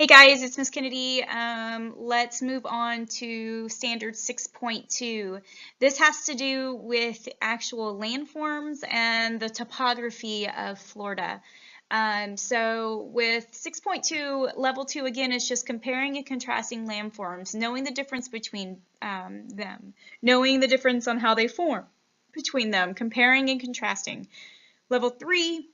Hey guys, it's Miss Kennedy. Let's move on to standard 6.2. This has to do with actual landforms and the topography of Florida. So with 6.2, level 2 again is just comparing and contrasting landforms, knowing the difference between them, knowing the difference on how they form between them, comparing and contrasting. Level 3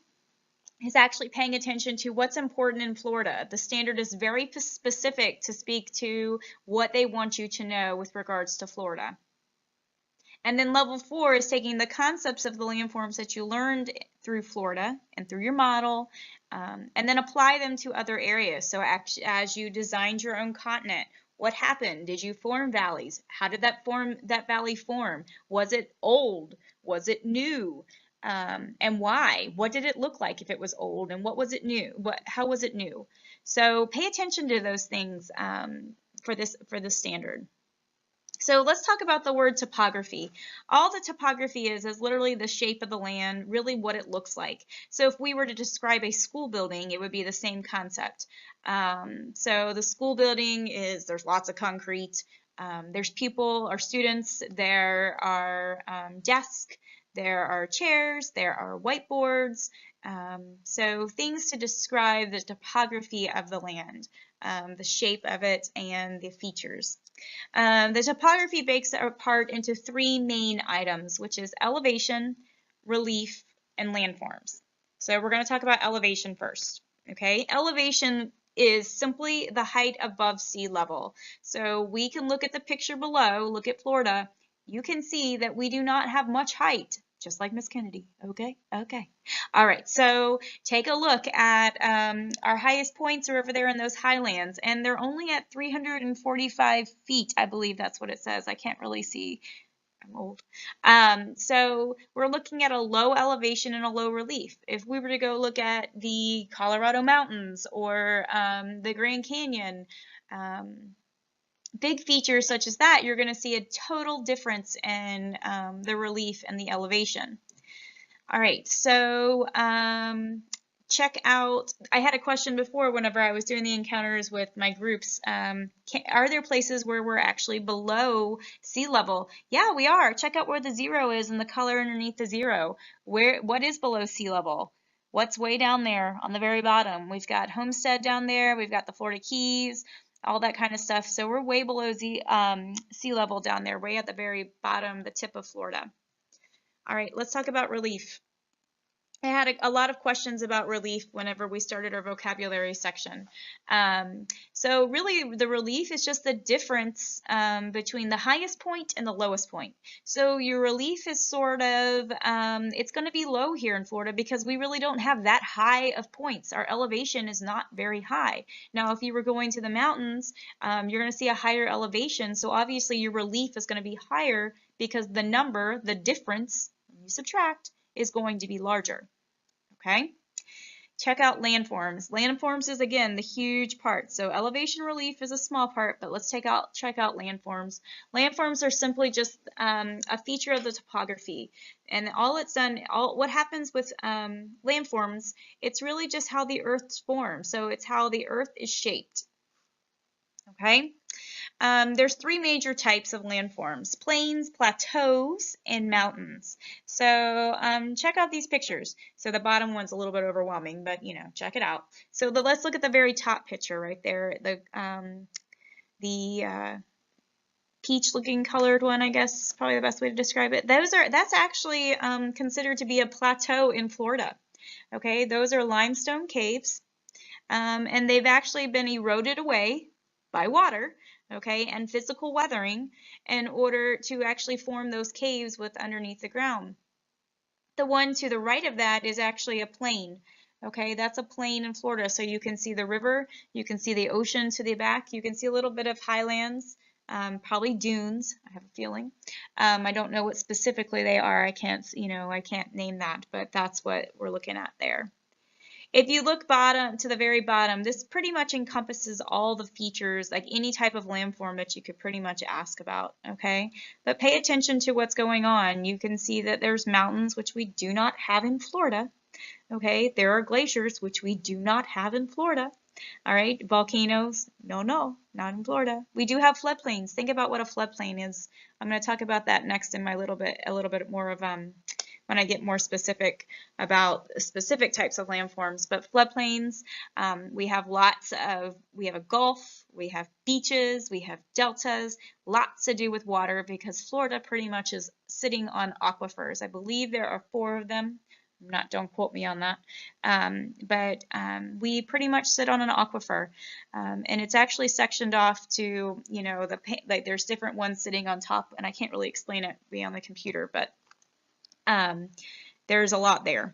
is actually paying attention to what's important in Florida. The standard is very specific to speak to what they want you to know with regards to Florida. And then level 4 is taking the concepts of the landforms that you learned through Florida and through your model, and then apply them to other areas. So as you designed your own continent, what happened? Did you form valleys? How did that valley form? Was it old? Was it new? And why? What did it look like if it was old, and what was it new? How was it new? So pay attention to those things for this standard. So let's talk about the word topography. All the topography is literally the shape of the land, really what it looks like. So if we were to describe a school building, it would be the same concept. So the school building there's lots of concrete, there's people or students, there are desks, there are chairs, there are whiteboards, so things to describe the topography of the land, the shape of it, and the features. The topography breaks apart into three main items, which is elevation, relief, and landforms. So we're going to talk about elevation first. Okay, elevation is simply the height above sea level. So we can look at the picture below, look at Florida. You can see that we do not have much height, just like Miss Kennedy. Okay, okay. All right, so take a look at our highest points are over there in those highlands, and they're only at 345 feet. I believe that's what it says. I can't really see. I'm old. So we're looking at a low elevation and a low relief. If we were to go look at the Colorado Mountains or the Grand Canyon, big features such as that, you're going to see a total difference in the relief and the elevation. All right, so check out, I had a question before whenever I was doing the encounters with my groups. Are there places where we're actually below sea level? Yeah, we are. Check out where the 0 is and the color underneath the 0. What is below sea level? What's way down there on the very bottom? We've got Homestead down there. We've got the Florida Keys, all that kind of stuff. So we're way below sea level down there, way at the very bottom, the tip of Florida. All right, let's talk about relief. I had a lot of questions about relief whenever we started our vocabulary section. So really the relief is just the difference between the highest point and the lowest point. So your relief is sort of, it's going to be low here in Florida because we really don't have that high of points. Our elevation is not very high. Now if you were going to the mountains, you're going to see a higher elevation. So obviously your relief is going to be higher because the number, the difference, when you subtract, is going to be larger. Okay? Check out landforms. Landforms is again the huge part. So elevation relief is a small part, but let's check out landforms. Landforms are simply just a feature of the topography, and what happens with landforms, it's really just how the Earth's formed. So it's how the Earth is shaped. Okay? There's three major types of landforms: plains, plateaus, and mountains. So check out these pictures. So the bottom one's a little bit overwhelming, but check it out. So let's look at the very top picture right there. The peach-looking colored one, I guess, is probably the best way to describe it. That's actually considered to be a plateau in Florida. Okay, those are limestone caves, and they've actually been eroded away by water, okay, and physical weathering in order to actually form those caves with underneath the ground. The one to the right of that is actually a plain. Okay, that's a plain in Florida. So you can see the river, you can see the ocean to the back, you can see a little bit of highlands, probably dunes, I have a feeling. I don't know what specifically they are. I can't name that, but that's what we're looking at there. If you look to the very bottom, this pretty much encompasses all the features, like any type of landform that you could pretty much ask about, okay? But pay attention to what's going on. You can see that there's mountains, which we do not have in Florida, okay? There are glaciers, which we do not have in Florida. All right, volcanoes, no, not in Florida. We do have floodplains. Think about what a floodplain is. I'm going to talk about that next in a little bit more of when I get more specific about specific types of landforms. But floodplains, we have a gulf, we have beaches, we have deltas, lots to do with water because Florida pretty much is sitting on aquifers. I believe there are 4 of them. Don't quote me on that. But we pretty much sit on an aquifer, and it's actually sectioned off to, like there's different ones sitting on top, and I can't really explain it beyond the computer, but there's a lot there.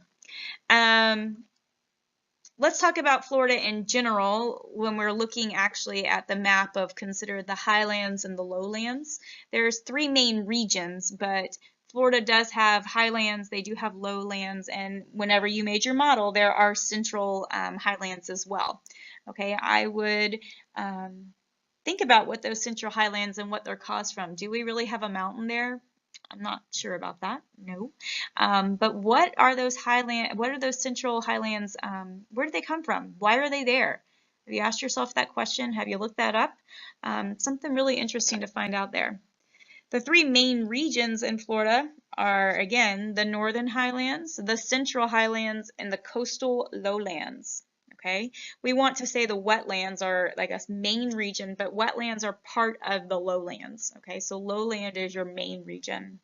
Let's talk about Florida in general when we're looking actually at the map of consider the highlands and the lowlands. There's 3 main regions, but Florida does have highlands, they do have lowlands, and whenever you made your model, there are central highlands as well. Okay, I would think about what those central highlands and what they're caused from. Do we really have a mountain there? I'm not sure about that. No. But what are those central highlands? Where do they come from? Why are they there? Have you asked yourself that question? Have you looked that up? Something really interesting to find out there. The 3 main regions in Florida are, again, the northern highlands, the central highlands, and the coastal lowlands. Okay, we want to say the wetlands are like a main region, but wetlands are part of the lowlands. Okay, so lowland is your main region.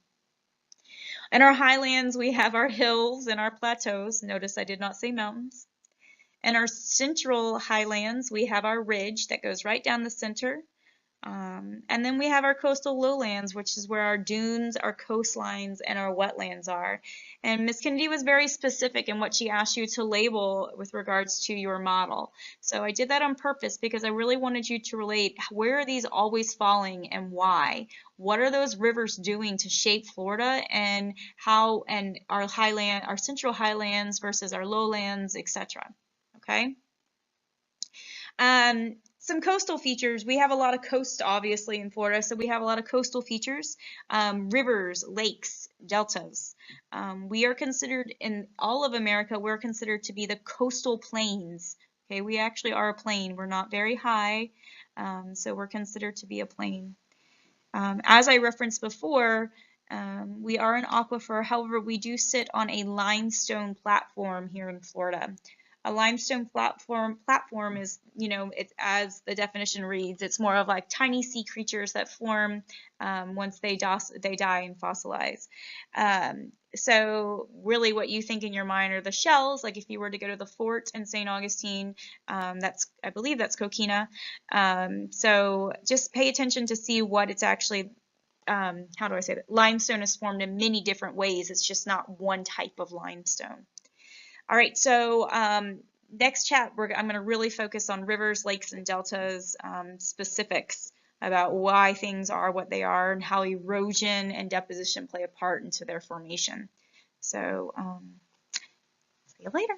In our highlands, we have our hills and our plateaus. Notice I did not say mountains. In our central highlands, we have our ridge that goes right down the center. And then we have our coastal lowlands, which is where our dunes, our coastlines, and our wetlands are. And Ms. Kennedy was very specific in what she asked you to label with regards to your model. So I did that on purpose because I really wanted you to relate where are these always falling and why? What are those rivers doing to shape Florida and how and our central highlands versus our lowlands, etc. Okay? Some coastal features. We have a lot of coast, obviously, in Florida, so we have a lot of coastal features. Rivers, lakes, deltas. We are considered, in all of America, we're considered to be the coastal plains. Okay, we actually are a plain. We're not very high, so we're considered to be a plain. As I referenced before, we are an aquifer. However, we do sit on a limestone platform here in Florida. A limestone platform is, it's as the definition reads, it's more of like tiny sea creatures that form once they die and fossilize. So really what you think in your mind are the shells, like if you were to go to the fort in St. Augustine, I believe that's coquina. So just pay attention to see what it's actually, how do I say that? Limestone is formed in many different ways. It's just not one type of limestone. All right, so next chat, I'm going to really focus on rivers, lakes, and deltas specifics about why things are what they are and how erosion and deposition play a part into their formation. So see you later.